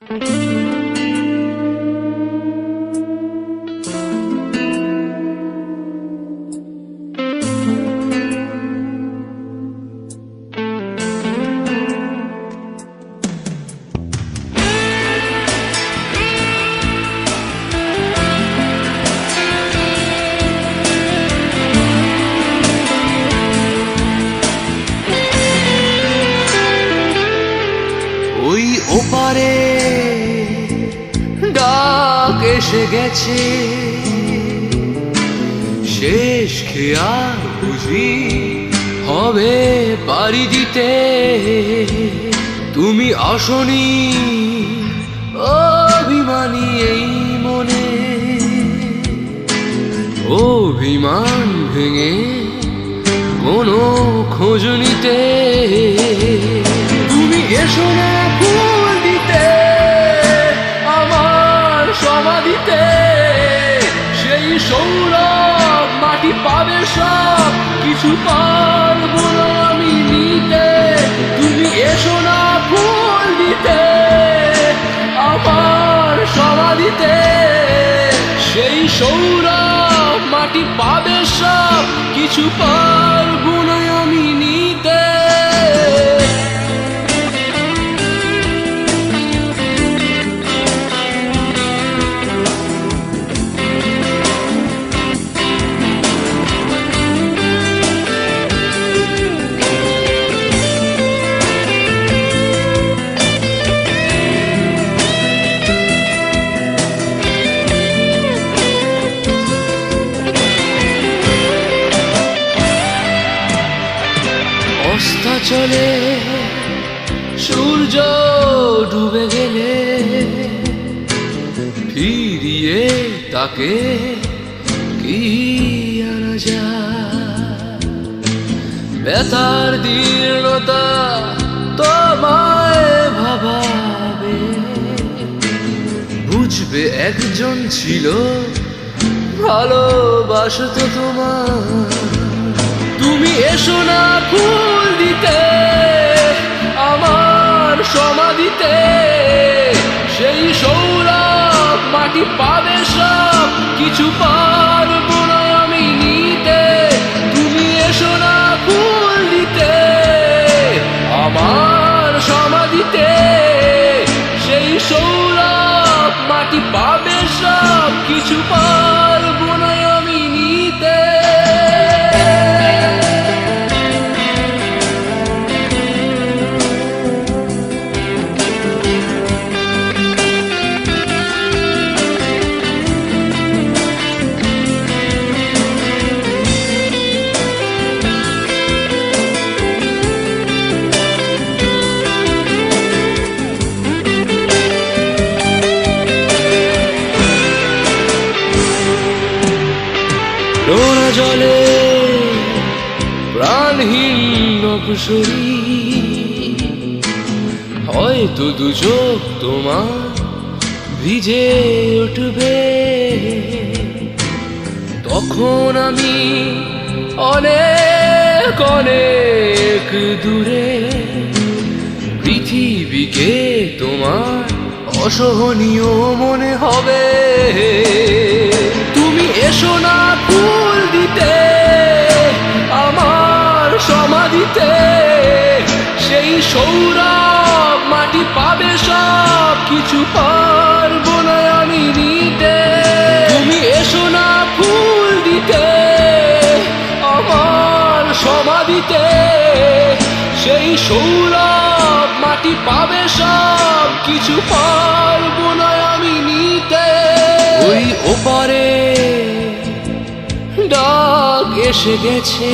ওই ওপারে ডাক এসে গেছে, শেষ খেয়াল বুঝি হবে পাড়ি দিতে। তুমি আসনি অভিমানী এই মনে, অভিমান ভেঙে কোনো খোঁজ নিতে। তুমি এসো না ফুল দিতে আমার সমাধিতে, সেই সৌরভ মাটি পাবে সব কিছু পারবো না আমি নিতে। তুমি এসো না ফুল দিতে আমার সমাধিতে, সেই সৌরভ মাটি পাবে সব কিছু পারবো না আমি নিতে। চলে সূর্য ডুবে গেলে ফিরিয়ে তাকে কি আনা যায়? ব্যথার দীর্ণতা তোমায় ভাবাবে, বুঝবে একজন ছিল ভালোবাসতো তোমার। তুমি এসো না ফুল দিতে আমার সমাধিতে, সেই সৌরভ মাটি পাবে সব কিছু পারবো না আমি নিতে। তুমি এসো না ফুল দিতে আমার সমাধিতে, সেই সৌরভ মাটি পাবে সব কিছু পারবো না আমি নিতে। নোনা জলে প্রাণহীন অপসরী, হয়তো দু চোখ তোমার ভিজে উঠবে। তখন আমি অনেক অনেক দূরে, পৃথিবীকে তোমার অসহনীয় মনে হবে। তুমি এসো না ফুল দিতে আমার সমাধিতে, সেই সৌরভ মাটি পাবে সব কিছু পারবো না আমি নিতে। তুমি এসো না ফুল দিতে আমার সমাধিতে, সেই সৌরভ মাটি পাবে সব কিছু পারবো না আমি নিতে। ওই ওপারে ডাক এসে গেছে,